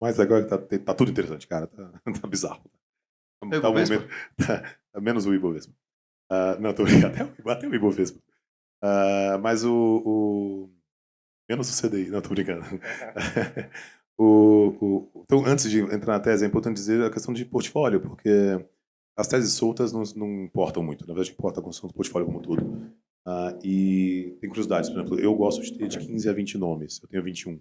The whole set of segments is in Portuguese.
Mas agora tá tudo interessante, cara. Tá bizarro. É o Tá um Ibovespa? momento. Tá menos o Ibovespa. Não, tô brincando. Até o Ibovespa. Mas menos o CDI. Não, tô brincando. Então, antes de entrar na tese, é importante dizer a questão de portfólio, porque as teses soltas não importam muito. Na verdade, importa a construção do portfólio como um todo. E tem curiosidades. Por exemplo, eu gosto de ter de 15 a 20 nomes. Eu tenho 21.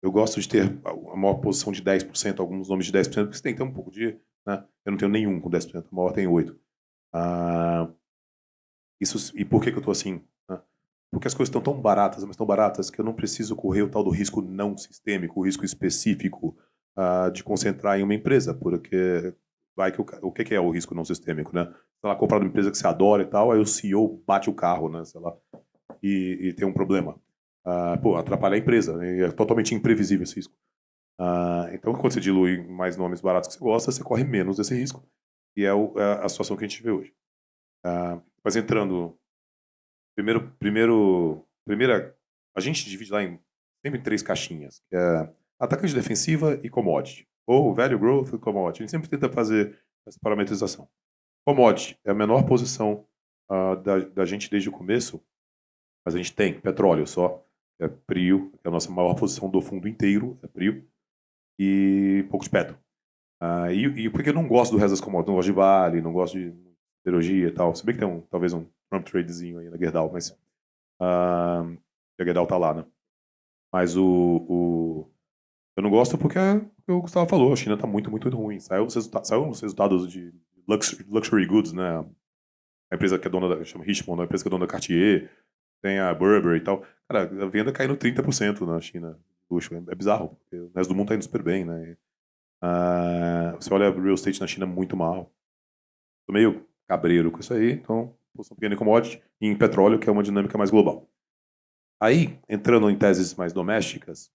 Eu gosto de ter a maior posição de 10%, alguns nomes de 10%, porque você tem que ter um pouco de. Né? Eu não tenho nenhum com 10%, a maior tem 8%. E por que eu estou assim? Né? Porque as coisas estão tão baratas, mas tão baratas, que eu não preciso correr o tal do risco não sistêmico, o risco específico de concentrar em uma empresa, porque vai que o que é o risco não sistêmico, né? Sei lá, comprar uma empresa que você adora e tal, aí o CEO bate o carro, né? Sei lá, e tem um problema. Atrapalha a empresa, né? É totalmente imprevisível esse risco. Então, quando você dilui mais nomes baratos que você gosta, você corre menos desse risco. E é a situação que a gente vê hoje. Mas entrando, primeira, a gente divide lá sempre em três caixinhas, que é atacante defensiva e commodity. Ou value growth e commodity. A gente sempre tenta fazer essa parametrização. Commodity é a menor posição da gente desde o começo, mas a gente tem petróleo só, é PRIO, que é a nossa maior posição do fundo inteiro, é PRIO, e pouco de petro. E porque eu não gosto do resto das commodities, não gosto de Vale, não gosto de siderurgia e tal. Se bem que tem talvez um Trump tradezinho aí na Gerdau, mas a Gerdau tá lá, né? Mas eu não gosto porque o Gustavo falou, a China tá muito, muito ruim. Saiu os resultados de luxury goods, né? A empresa que é dona da, chama Richemont, a empresa que é dona da Cartier, tem a Burberry e tal. Cara, a venda caindo 30% na China. Luxo, é bizarro, porque o resto do mundo tá indo super bem, né? Você olha o real estate na China muito mal. Tô meio cabreiro com isso aí, então, posição pequena em commodity e em petróleo, que é uma dinâmica mais global. Aí, entrando em teses mais domésticas,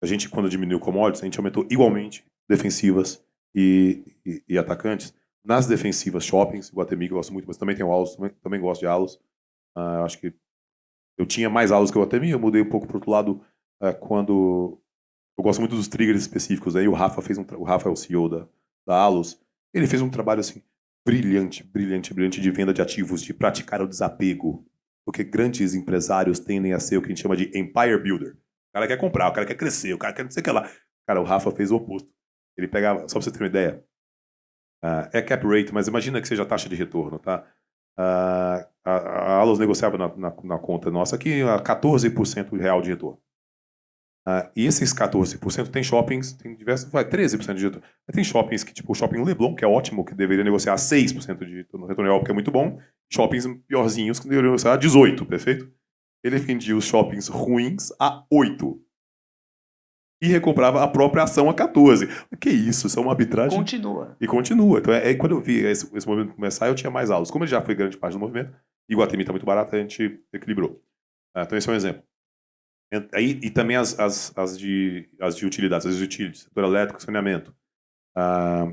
a gente, quando diminuiu commodities, a gente aumentou igualmente defensivas e atacantes. Nas defensivas, shoppings, Iguatemi, que eu gosto muito, mas também tem o Allos, também gosto de Allos. Acho que eu tinha mais Allos que o Iguatemi, eu mudei um pouco para o outro lado quando eu gosto muito dos triggers específicos. Aí o Rafa o Rafa é o CEO da Allos. Ele fez um trabalho assim brilhante, brilhante, brilhante de venda de ativos, de praticar o desapego. Porque grandes empresários tendem a ser o que a gente chama de empire builder. O cara quer comprar, o cara quer crescer, o cara quer não sei o que lá. Cara, o Rafa fez o oposto. Ele pegava, só pra você ter uma ideia, é cap rate, mas imagina que seja a taxa de retorno, tá? A Allos negociava na conta nossa aqui a 14% real de retorno. E esses 14% tem shoppings, tem diversos, vai, 13% de retorno. Tem shoppings que, tipo o Shopping Leblon, que é ótimo, que deveria negociar 6% de retorno real, porque é muito bom. Shoppings piorzinhos que deveriam negociar 18%, perfeito? Ele vendia os shoppings ruins a 8%. E recomprava a própria ação a 14%. Que isso? Isso é uma E arbitragem. continua. E continua. Então, quando eu vi esse movimento começar, eu tinha mais aulas. Como ele já foi grande parte do movimento, e Iguatemi está muito barato, a gente equilibrou. Então, esse é um exemplo. E também as de utilidades, as de utilities, setor elétrico, saneamento. A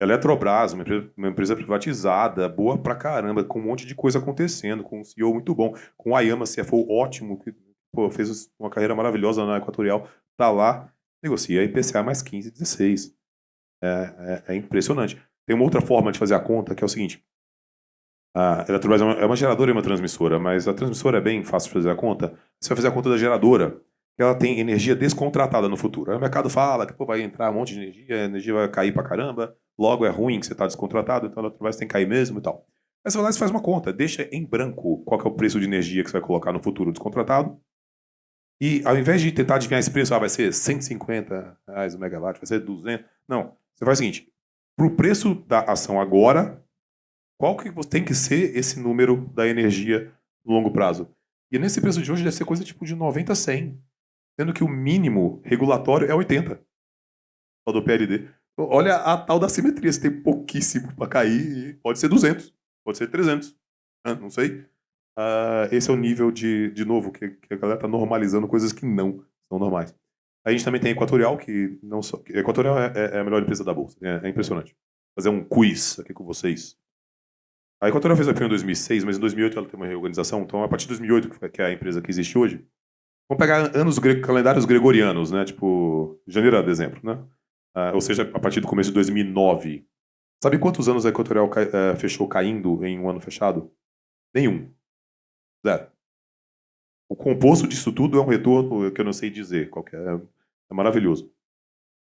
Eletrobras, uma empresa privatizada, boa pra caramba, com um monte de coisa acontecendo, com um CEO muito bom, com o Ayama, CFO ótimo, que fez uma carreira maravilhosa na Equatorial, tá lá, negocia IPCA mais 15, 16. É impressionante. Tem uma outra forma de fazer a conta, que é o seguinte, a Eletrobras é uma geradora e uma transmissora, mas a transmissora é bem fácil de fazer a conta. Você vai fazer a conta da geradora, que ela tem energia descontratada no futuro. Aí o mercado fala que vai entrar um monte de energia, a energia vai cair pra caramba, logo é ruim que você está descontratado, então a Eletrobras tem que cair mesmo e tal. Aí você vai lá e faz uma conta, deixa em branco qual que é o preço de energia que você vai colocar no futuro descontratado, e ao invés de tentar adivinhar esse preço, vai ser R$ 150 o megawatt, vai ser 200. Não, você faz o seguinte, para o preço da ação agora, qual que tem que ser esse número da energia no longo prazo? E nesse preço de hoje deve ser coisa tipo de 90 a 100, sendo que o mínimo regulatório é 80, só do PLD. Então, olha a tal da simetria, você tem pouquíssimo para cair, e pode ser 200, pode ser 300, não sei. Esse é o nível de novo, que a galera está normalizando coisas que não são normais. A gente também tem a Equatorial, que não só. Equatorial é a melhor empresa da Bolsa, é impressionante. Fazer um quiz aqui com vocês. A Equatorial fez a IPO em 2006, mas em 2008 ela tem uma reorganização. Então, a partir de 2008, que é a empresa que existe hoje, Vamos pegar calendários gregorianos, né? Tipo, janeiro a dezembro, né? Ou seja, a partir do começo de 2009. Sabe quantos anos a Equatorial fechou caindo em um ano fechado? Nenhum. Zero. O composto disso tudo é um retorno que eu não sei dizer qual que é maravilhoso.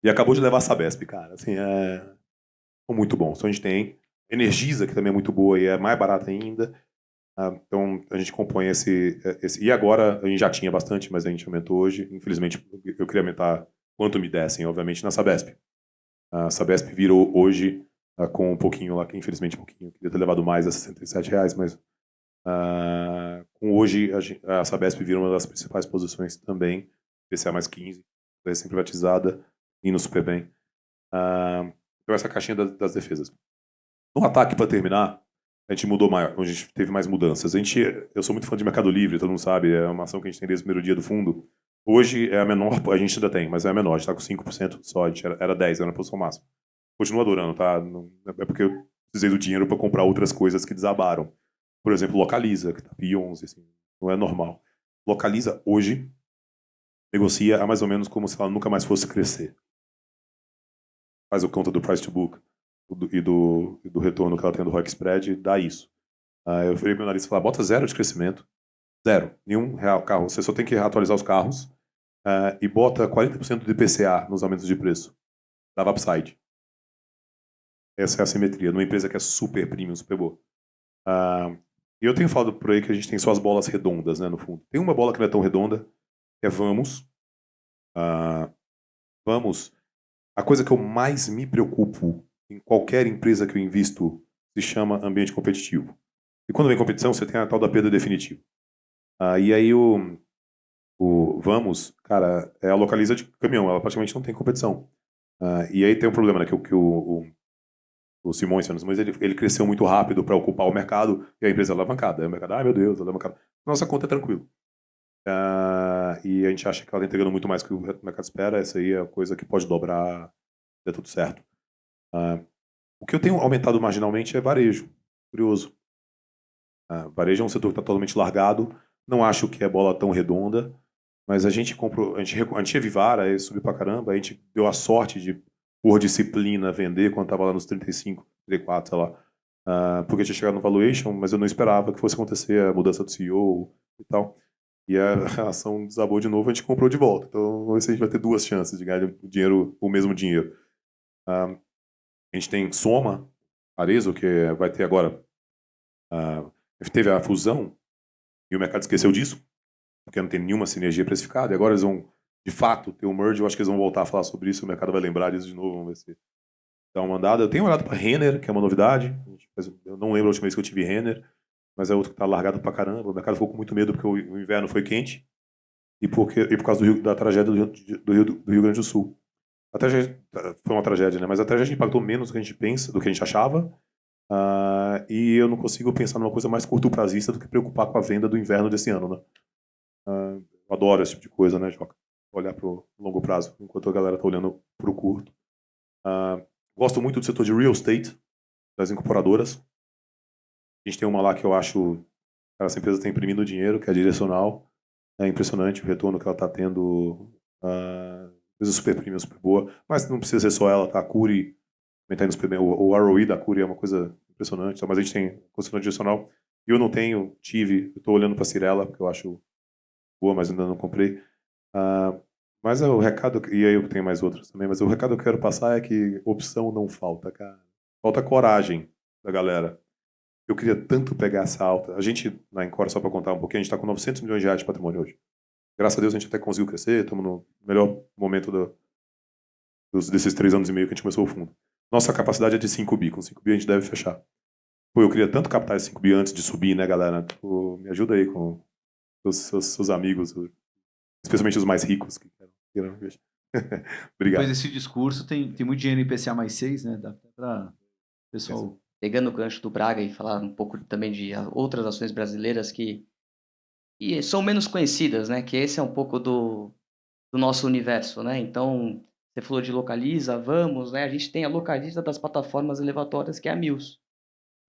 E acabou de levar a Sabesp, cara. Assim, é muito bom. Então a gente tem Energisa, que também é muito boa e é mais barata ainda. Então a gente compõe esse. E agora a gente já tinha bastante, mas a gente aumentou hoje. Infelizmente, eu queria aumentar quanto me dessem, obviamente, na Sabesp. A Sabesp virou hoje com um pouquinho lá, que infelizmente um pouquinho. Eu queria ter levado mais a R$ 67, mas com hoje a Sabesp vira uma das principais posições também, PCA mais 15, recém-privatizada, indo super bem. Então essa caixinha das defesas. No ataque, para terminar, a gente mudou maior, a gente teve mais mudanças. Eu sou muito fã de Mercado Livre, todo mundo sabe, é uma ação que a gente tem desde o primeiro dia do fundo. Hoje é a menor, a gente ainda tem, mas é a menor, a gente está com 5% só, a gente era 10, era na posição máxima. Continuo adorando, tá? É porque eu precisei do dinheiro para comprar outras coisas que desabaram. Por exemplo, Localiza, que tá pi 11, assim, não é normal. Localiza hoje negocia a mais ou menos como se ela nunca mais fosse crescer. Faz o conta do price to book e do retorno que ela tem do ROIC spread, dá isso. Eu falei para o analista, falar, bota zero de crescimento, zero, nenhum real carro. Você só tem que atualizar os carros e bota 40% de IPCA nos aumentos de preço. Dava upside. Essa é a simetria, numa empresa que é super premium, super boa. E eu tenho falado por aí que a gente tem só as bolas redondas, né, no fundo. Tem uma bola que não é tão redonda, que é Vamos. Vamos. A coisa que eu mais me preocupo em qualquer empresa que eu invisto se chama ambiente competitivo. E quando vem competição, você tem a tal da perda definitiva. E aí o Vamos, cara, é a localiza de caminhão, ela praticamente não tem competição. E aí tem um problema, né, que o Simões, mas ele cresceu muito rápido para ocupar o mercado e a empresa é alavancada. Aí o mercado, ai meu Deus, alavancada. Nossa conta é tranquilo. E a gente acha que ela está entregando muito mais que o mercado espera. Essa aí é a coisa que pode dobrar, der tudo certo. O que eu tenho aumentado marginalmente é varejo. Curioso. Varejo é um setor que está totalmente largado. Não acho que é bola tão redonda, mas a gente comprou, a gente tinha Vivara, aí subiu pra caramba, a gente deu a sorte de, por disciplina, vender quando estava lá nos 35, 34, sei lá. Porque tinha chegado no valuation, mas eu não esperava que fosse acontecer a mudança do CEO e tal. E a ação desabou de novo, a gente comprou de volta. Então, vamos ver se a gente vai ter duas chances de ganhar o mesmo dinheiro. A gente tem Soma, Arezzo, que vai ter agora. Teve a fusão e o mercado esqueceu disso, porque não tem nenhuma sinergia precificada. E agora eles vão, de fato, ter o merge. Eu acho que eles vão voltar a falar sobre isso. O mercado vai lembrar disso de novo. Vamos ver se dá uma andada. Eu tenho olhado para Renner, que é uma novidade. Eu não lembro a última vez que eu tive Renner, mas é outro que está largado para caramba. O mercado ficou com muito medo porque o inverno foi quente e por causa da tragédia do Rio Grande do Sul. A tragédia foi uma tragédia, né? Mas a tragédia impactou menos do que a gente pensa, do que a gente achava. E eu não consigo pensar numa coisa mais curto-prazista do que preocupar com a venda do inverno desse ano, né? Eu adoro esse tipo de coisa, né, Joca? Olhar para o longo prazo, enquanto a galera tá olhando para o curto. Gosto muito do setor de real estate, das incorporadoras. A gente tem uma lá que eu acho que essa empresa está imprimindo dinheiro, que é a Direcional. É impressionante o retorno que ela está tendo. Empresa super premium, super boa. Mas não precisa ser só ela, tá? A Curi também tá indo super bem. O ROI da Curi é uma coisa impressionante. Tá? Mas a gente tem considerando Direcional. Eu não tenho, tive. Eu estou olhando para a Cirela, porque eu acho boa, mas ainda não comprei. Mas o recado, e aí eu tenho mais outros também, mas o recado que eu quero passar é que opção não falta, cara. Falta coragem da galera. Eu queria tanto pegar essa alta. A gente, na Encore, só para contar um pouquinho, a gente está com 900 milhões de reais de patrimônio hoje. Graças a Deus a gente até conseguiu crescer, estamos no melhor momento desses 3 anos e meio que a gente começou o fundo. Nossa capacidade é de 5 bi, com 5 bi a gente deve fechar. Pô, eu queria tanto captar esses 5 bi antes de subir, né, galera? Pô, me ajuda aí com seus amigos, especialmente os mais ricos. Depois Obrigado. desse discurso, tem muito dinheiro em IPCA mais 6, né? Dá até para pessoal. Pegando o gancho do Braga e falar um pouco também de outras ações brasileiras que são menos conhecidas, né? Que esse é um pouco do nosso universo, né? Então, você falou de Localiza, Vamos, né? A gente tem a Localiza das plataformas elevatórias, que é a Mills.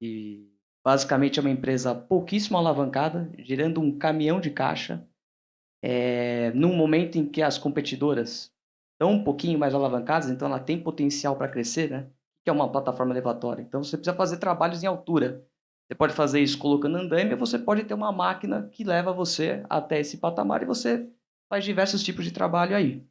E basicamente é uma empresa pouquíssimo alavancada, gerando um caminhão de caixa num momento em que as competidoras estão um pouquinho mais alavancadas, então ela tem potencial para crescer, né? Que é uma plataforma elevatória. Então você precisa fazer trabalhos em altura. Você pode fazer isso colocando andaime, ou você pode ter uma máquina que leva você até esse patamar e você faz diversos tipos de trabalho aí.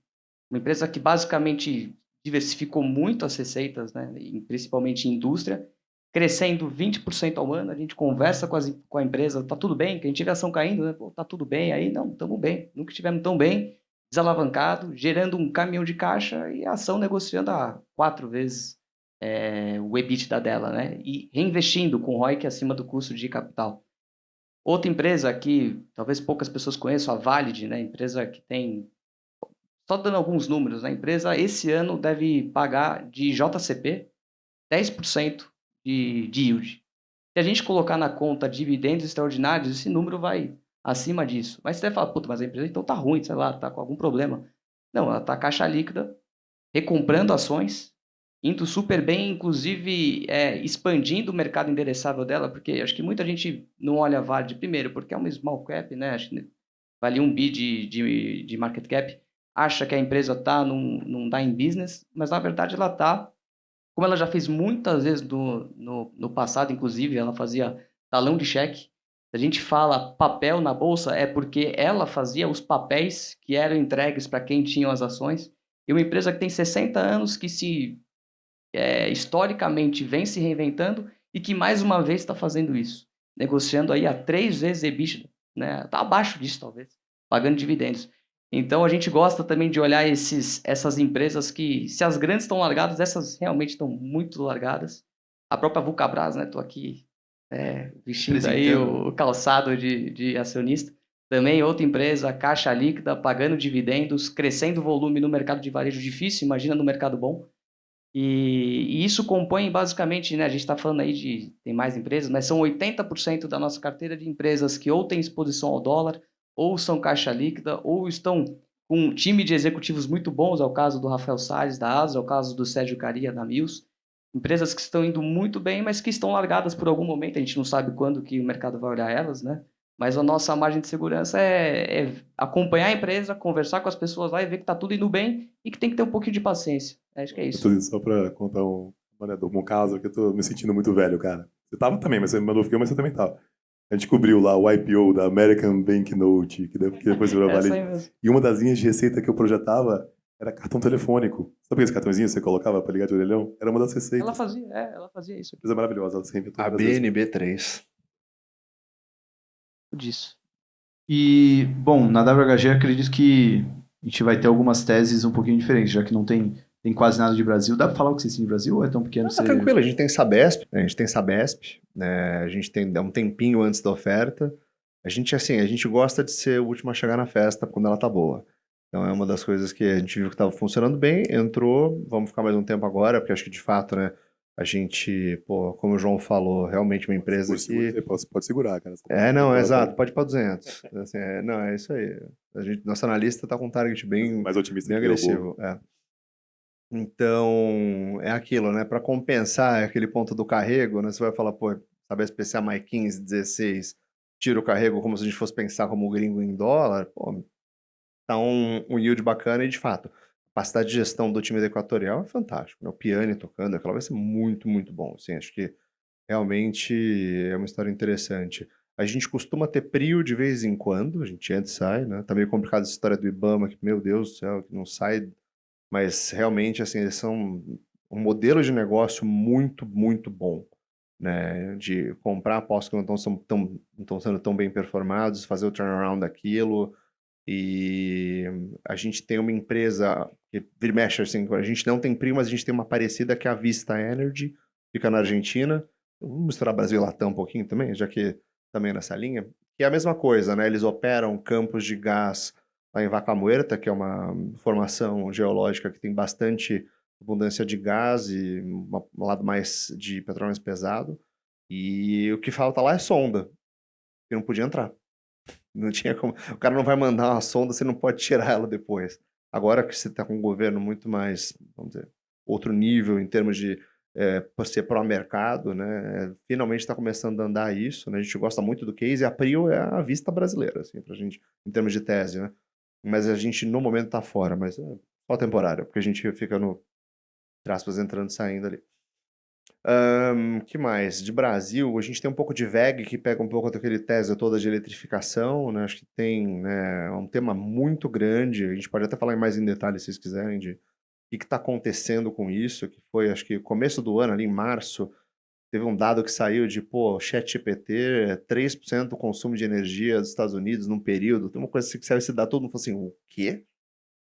Uma empresa que basicamente diversificou muito as receitas, né? Principalmente em indústria, crescendo 20% ao ano. A gente conversa com a empresa, tá tudo bem? Que a gente vê a ação caindo, né? Pô, tá tudo bem aí? Não, estamos bem. Nunca estivemos tão bem, desalavancado, gerando um caminhão de caixa e a ação negociando a 4 vezes o EBITDA dela, né? E reinvestindo com ROIC acima do custo de capital. Outra empresa que talvez poucas pessoas conheçam, a Valid, né? Empresa que tem, só dando alguns números, né? A empresa esse ano deve pagar de JCP 10% de yield. Se a gente colocar na conta dividendos extraordinários, esse número vai acima disso. Mas você vai falar, puta, mas a empresa então tá ruim, sei lá, tá com algum problema. Não, ela tá caixa líquida, recomprando ações, indo super bem, inclusive expandindo o mercado endereçável dela, porque acho que muita gente não olha a Vard primeiro, porque é uma small cap, né? Acho que vale 1 bi de market cap, acha que a empresa está num dying business, mas na verdade ela está, como ela já fez muitas vezes no passado, inclusive, ela fazia talão de cheque. Se a gente fala papel na bolsa, é porque ela fazia os papéis que eram entregues para quem tinha as ações. E uma empresa que tem 60 anos, que historicamente vem se reinventando e que mais uma vez está fazendo isso, negociando aí a 3 vezes EBITDA, né? Está abaixo disso talvez, pagando dividendos. Então a gente gosta também de olhar essas empresas que, se as grandes estão largadas, essas realmente estão muito largadas. A própria Vulcabras, né? Estou aqui vestindo aí o calçado de acionista. Também outra empresa, caixa líquida, pagando dividendos, crescendo volume no mercado de varejo difícil, imagina no mercado bom. E isso compõe basicamente, né, a gente está falando aí tem mais empresas, mas são 80% da nossa carteira de empresas que ou têm exposição ao dólar, ou são caixa líquida, ou estão com um time de executivos muito bons, é o caso do Rafael Salles, da Asa, é o caso do Sérgio Caria, da Mills. Empresas que estão indo muito bem, mas que estão largadas por algum momento, a gente não sabe quando que o mercado vai olhar elas, né? Mas a nossa margem de segurança é acompanhar a empresa, conversar com as pessoas lá e ver que está tudo indo bem e que tem que ter um pouquinho de paciência. Acho que é isso. Tudo isso só pra contar um caso que eu tô me sentindo muito velho, cara. Você tava também, mas você me mandou o filme, mas você também tava. A gente cobriu lá o IPO da American Banknote, que depois virou Essa Vale. aí mesmo. E uma das linhas de receita que eu projetava era cartão telefônico. Sabe esse cartãozinho que você colocava pra ligar de orelhão? Era uma das receitas. Ela fazia isso. Coisa maravilhosa, ela sempre A BNB3. Disso. E, bom, na WHG acredito que a gente vai ter algumas teses um pouquinho diferentes, já que não tem quase nada de Brasil. Dá pra falar o que vocês têm de Brasil ou é tão pequeno? Tá tranquilo, a gente tem Sabesp, né? A gente tem Sabesp, né? A gente tem um tempinho antes da oferta. A gente gosta de ser o último a chegar na festa quando ela tá boa. Então é uma das coisas que a gente viu que estava funcionando bem, entrou, vamos ficar mais um tempo agora, porque acho que de fato, né, a gente, pô, como o João falou, realmente uma empresa que... Pode segurar, cara. Não, exato, pode ir para 200. Assim, não, é isso aí. Nosso analista tá com um target bem, mais otimista bem que agressivo. Então, é aquilo, né, para compensar aquele ponto do carrego, né, você vai falar, pô, sabe, SPCA mais 15, 16, tira o carrego como se a gente fosse pensar como gringo em dólar, pô, tá um yield bacana e, de fato, a capacidade de gestão do time da Equatorial é fantástico, né? O Piani tocando, aquela vai ser muito, muito bom. Assim, acho que realmente é uma história interessante. A gente costuma ter PRIO de vez em quando, a gente entra e sai, né? Tá meio complicado essa história do IBAMA, que, meu Deus do céu, que não sai, mas realmente, assim, eles são um modelo de negócio muito, muito bom, né? De comprar apostas que não estão sendo tão bem performados, fazer o turnaround daquilo. E a gente tem uma empresa que vira e mexe, assim, a gente não tem PRIO, mas a gente tem uma parecida que é a Vista Energy, fica na Argentina. Vamos misturar Brasil e Latam um pouquinho também, já que também é nessa linha. Que é a mesma coisa, né? Eles operam campos de gás lá em Vaca Muerta, que é uma formação geológica que tem bastante abundância de gás e um lado mais de petróleo mais pesado. E o que falta lá é sonda, que não podia entrar. Não tinha como. O cara não vai mandar uma sonda, você não pode tirar ela depois. Agora que você está com um governo muito mais, vamos dizer, outro nível em termos de por ser pró-mercado, né? Finalmente está começando a andar isso, né? A gente gosta muito do case, e a Prio é a vista brasileira, assim, pra gente, em termos de tese, né? Mas a gente, no momento, tá fora, mas é só temporário, porque a gente fica no, entre aspas, entrando e saindo ali. Que mais? De Brasil, a gente tem um pouco de VEG, que pega um pouco daquele tese toda de eletrificação, né? Acho que tem, né, um tema muito grande, a gente pode até falar mais em detalhes, se vocês quiserem, de o que está acontecendo com isso, que foi, acho que começo do ano, ali em março, teve um dado que saiu de, pô, ChatGPT, 3% do consumo de energia dos Estados Unidos num período. Tem uma coisa assim que saiu esse dado, todo mundo falou assim, o quê?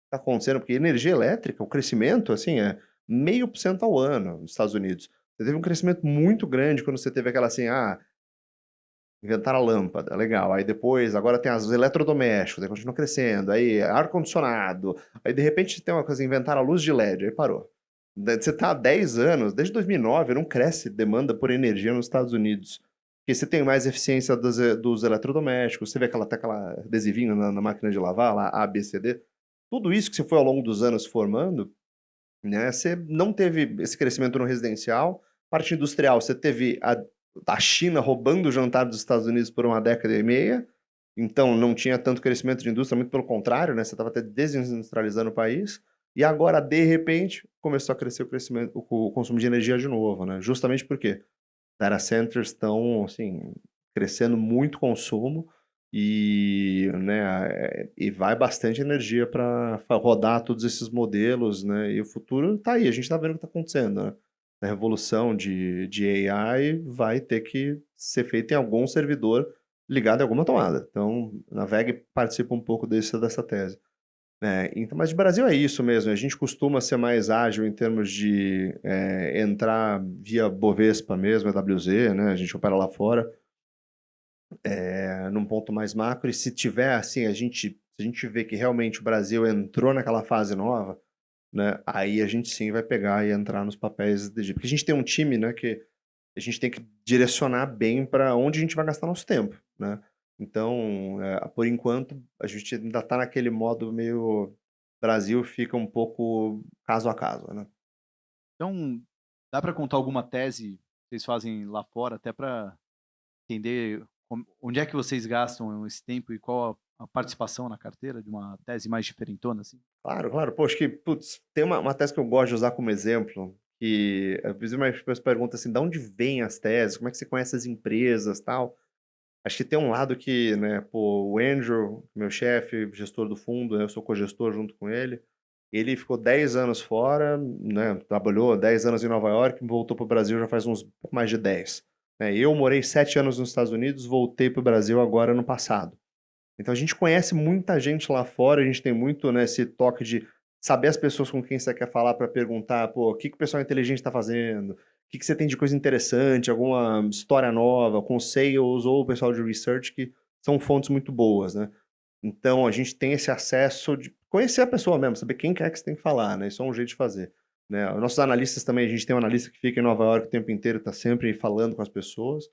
Está acontecendo? Porque energia elétrica, o crescimento, assim, é 0,5% ao ano nos Estados Unidos. Você teve um crescimento muito grande quando você teve aquela assim, inventaram a lâmpada, legal. Aí depois, agora tem os eletrodomésticos, aí continua crescendo. Aí ar-condicionado. Aí de repente tem uma coisa, inventaram a luz de LED, aí parou. Você tá há 10 anos, desde 2009, não cresce demanda por energia nos Estados Unidos. Porque você tem mais eficiência dos eletrodomésticos, você vê até aquela adesivinho na máquina de lavar, lá, A, B, C, D. Tudo isso que você foi ao longo dos anos formando, né? Você não teve esse crescimento no residencial. Parte industrial, você teve a China roubando o jantar dos Estados Unidos por uma década e meia, então não tinha tanto crescimento de indústria, muito pelo contrário, né? Você estava até desindustrializando o país, e agora, de repente, começou a crescer o consumo de energia de novo, né? Justamente porque data centers estão, assim, crescendo muito consumo, e vai bastante energia para rodar todos esses modelos, né? E o futuro está aí, a gente está vendo o que está acontecendo, né? A revolução de AI vai ter que ser feita em algum servidor ligado a alguma tomada. Então, a VEG participa um pouco dessa tese. Então, mas de Brasil é isso mesmo, a gente costuma ser mais ágil em termos de entrar via Bovespa mesmo, EWZ, né? A gente opera lá fora, num ponto mais macro, e se tiver assim, se a gente vê que realmente o Brasil entrou naquela fase nova, né, aí a gente sim vai pegar e entrar nos papéis de... Porque a gente tem um time, né, que a gente tem que direcionar bem para onde a gente vai gastar nosso tempo, né? Então, por enquanto, a gente ainda está naquele modo meio... Brasil fica um pouco caso a caso, né? Então, dá para contar alguma tese que vocês fazem lá fora, até para entender onde é que vocês gastam esse tempo e qual a participação na carteira de uma tese mais diferentona, assim? Claro, claro. Pô, acho que, putz, tem uma tese que eu gosto de usar como exemplo, que às vezes as pessoas perguntam assim, de onde vêm as teses, como é que você conhece as empresas, tal. Acho que tem um lado que, né, pô, o Andrew, meu chefe, gestor do fundo, né, eu sou cogestor junto com ele ficou 10 anos fora, né, trabalhou 10 anos em Nova York, voltou para o Brasil já faz uns pouco mais de 10. Né? Eu morei 7 anos nos Estados Unidos, voltei para o Brasil agora no passado. Então a gente conhece muita gente lá fora, a gente tem muito, né, esse toque de saber as pessoas com quem você quer falar para perguntar, pô, o que o pessoal inteligente está fazendo, o que você tem de coisa interessante, alguma história nova, com sales ou o pessoal de research, que são fontes muito boas, né? Então a gente tem esse acesso de conhecer a pessoa mesmo, saber quem quer que você tem que falar, né? Isso é um jeito de fazer. Né? Os nossos analistas também, a gente tem um analista que fica em Nova York o tempo inteiro, está sempre falando com as pessoas,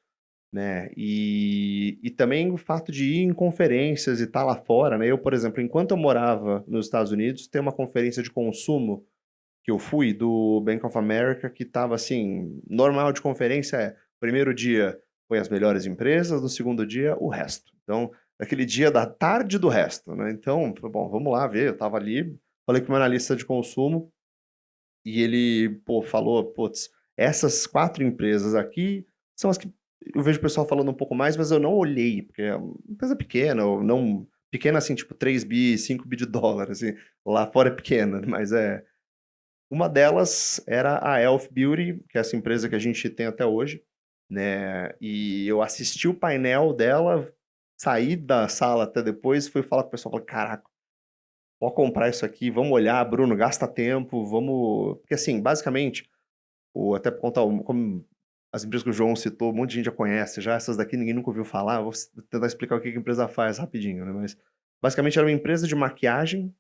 né? E também o fato de ir em conferências e estar lá fora, né? Eu, por exemplo, enquanto eu morava nos Estados Unidos, tem uma conferência de consumo que eu fui do Bank of America que estava assim, normal de conferência primeiro dia foi as melhores empresas, no segundo dia o resto. Então, naquele dia da tarde do resto, né? Então, bom, vamos lá ver, eu estava ali, falei com o meu analista de consumo e ele, pô, falou, putz, essas 4 empresas aqui são as que eu vejo o pessoal falando um pouco mais, mas eu não olhei, porque é uma empresa pequena, ou não pequena assim, tipo 3 bi, 5 bi de dólar, assim, lá fora é pequena, mas uma delas era a Elf Beauty, que é essa empresa que a gente tem até hoje, né? E eu assisti o painel dela, saí da sala até depois, fui falar com o pessoal, falei, caraca, pode comprar isso aqui, vamos olhar, Bruno, gasta tempo, vamos... Porque assim, basicamente, até por conta, como as empresas que o João citou, um monte de gente já conhece, já essas daqui ninguém nunca ouviu falar, vou tentar explicar o que a empresa faz rapidinho, né? Mas basicamente era uma empresa de maquiagem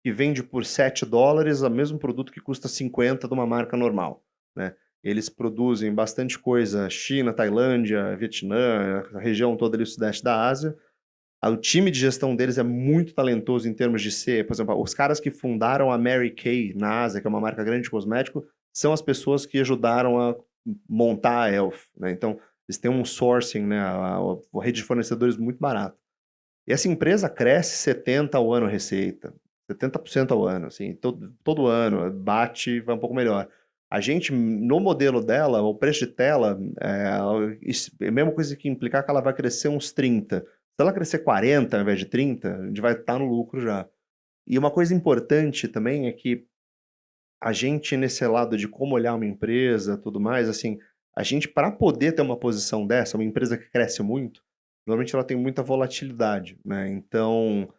que vende por $7 o mesmo produto que custa 50 de uma marca normal, né? Eles produzem bastante coisa, China, Tailândia, Vietnã, a região toda ali, o sudeste da Ásia. O time de gestão deles é muito talentoso em termos de ser, por exemplo, os caras que fundaram a Mary Kay na Ásia, que é uma marca grande de cosmético, são as pessoas que ajudaram a montar a Elf, né? Então, eles têm um sourcing, né? A rede de fornecedores muito barata. E essa empresa cresce 70 ao ano receita, 70% ao ano, assim, todo ano, bate, vai um pouco melhor. A gente, no modelo dela, o preço de tela, é a mesma coisa que implicar que ela vai crescer uns 30. Se ela crescer 40 ao invés de 30, a gente vai estar no lucro já. E uma coisa importante também é que a gente, nesse lado de como olhar uma empresa, tudo mais, assim, a gente, para poder ter uma posição dessa, uma empresa que cresce muito, normalmente ela tem muita volatilidade, né? Então,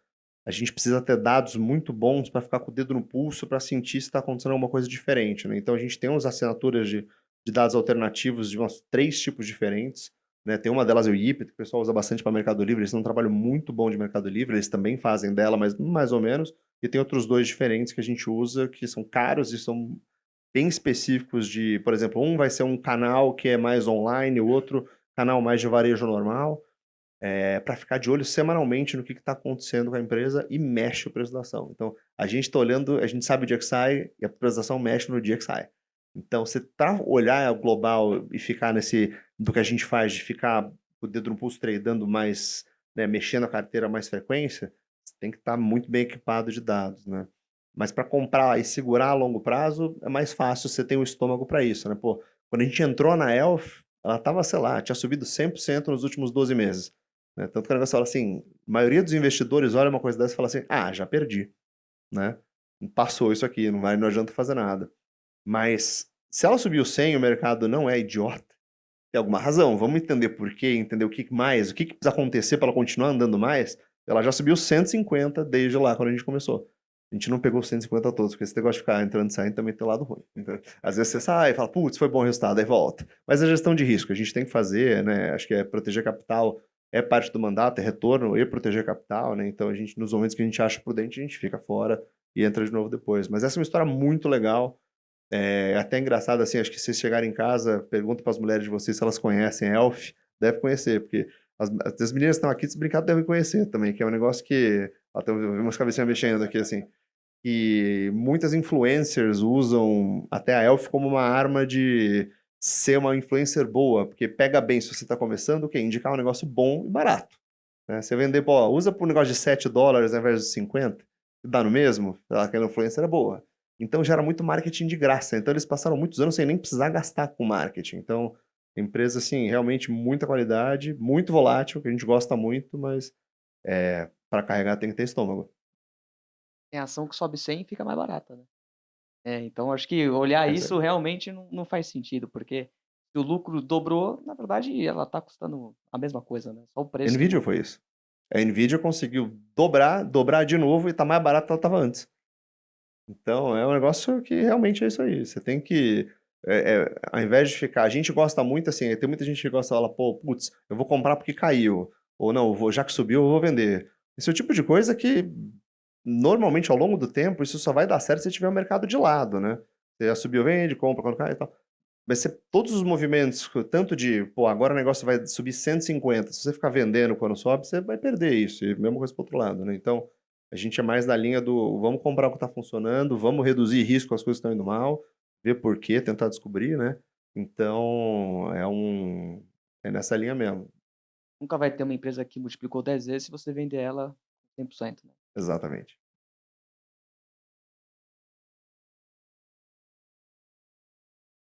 a gente precisa ter dados muito bons para ficar com o dedo no pulso para sentir se está acontecendo alguma coisa diferente, né? Então, a gente tem umas assinaturas de dados alternativos de uns 3 tipos diferentes, né? Tem uma delas, é o YIP, que o pessoal usa bastante para Mercado Livre, eles têm um trabalho muito bom de Mercado Livre, eles também fazem dela, mas mais ou menos, e tem outros 2 diferentes que a gente usa, que são caros e são bem específicos de, por exemplo, um vai ser um canal que é mais online, o outro canal mais de varejo normal, para ficar de olho semanalmente no que está acontecendo com a empresa e mexe o preço da ação. Então, a gente está olhando, a gente sabe o dia que sai e a preço da ação mexe no dia que sai. Então, você olhar global e ficar do que a gente faz, de ficar com o dedo no pulso tradando mais, né, mexendo a carteira mais frequência, você tem que estar muito bem equipado de dados, né? Mas para comprar e segurar a longo prazo, é mais fácil, você tem o estômago para isso, né? Pô, quando a gente entrou na Elf, ela estava, sei lá, tinha subido 100% nos últimos 12 meses. Né? Tanto que o negócio fala assim, a maioria dos investidores olha uma coisa dessa e fala assim, já perdi, né? Passou isso aqui, não adianta fazer nada. Mas se ela subiu 100 e o mercado não é idiota, tem alguma razão, vamos entender por quê, entender o que mais, o que precisa acontecer para ela continuar andando mais. Ela já subiu 150 desde lá, quando a gente começou. A gente não pegou os 150 todos, porque esse negócio de ficar entrando e saindo também tem lado ruim. Então, às vezes você sai e fala, putz, foi bom o resultado, aí volta. Mas a gestão de risco, a gente tem que fazer, né? Acho que proteger capital é parte do mandato, é retorno e proteger capital, né? Então, nos momentos que a gente acha prudente, a gente fica fora e entra de novo depois. Mas essa é uma história muito legal. É até engraçado, assim, acho que se vocês chegarem em casa, pergunta para as mulheres de vocês se elas conhecem Elf, deve conhecer, porque as meninas que estão aqui, se brincar, devem conhecer também, que é um negócio que... Até eu vi umas cabecinhas mexendo aqui, assim. E muitas influencers usam até a Elf como uma arma de ser uma influencer boa, porque pega bem se você está começando, o quê? Indicar um negócio bom e barato. Né? Você vender, pô, usa por um negócio de $7 ao invés de 50, dá no mesmo, aquela influencer é boa. Então gera muito marketing de graça. Então eles passaram muitos anos sem nem precisar gastar com marketing. Então, empresa, assim, realmente muita qualidade, muito volátil, que a gente gosta muito, mas para carregar tem que ter estômago. Tem ação que sobe 100 e fica mais barata, né? Então acho que olhar Pois é. isso realmente não faz sentido, porque se o lucro dobrou, na verdade ela está custando a mesma coisa, né? Só o preço. Nvidia foi isso. A Nvidia conseguiu dobrar de novo e tá mais barato que ela estava antes. Então é um negócio que realmente é isso aí. Você tem que, ao invés de ficar, a gente gosta muito assim, tem muita gente que gosta de falar, pô, putz, eu vou comprar porque caiu, ou não, já que subiu eu vou vender. Esse é o tipo de coisa que normalmente ao longo do tempo isso só vai dar certo se tiver o mercado de lado, né? Você já subiu, vende, compra quando cai e tal. Vai ser todos os movimentos, tanto de, pô, agora o negócio vai subir 150, se você ficar vendendo quando sobe, você vai perder isso, e mesma coisa pro outro lado, né? Então, a gente é mais na linha do, vamos comprar o que está funcionando, vamos reduzir risco às coisas que estão indo mal, ver por quê, tentar descobrir, né? Então, é nessa linha mesmo. Nunca vai ter uma empresa que multiplicou 10 vezes se você vender ela 100%, né? Exatamente.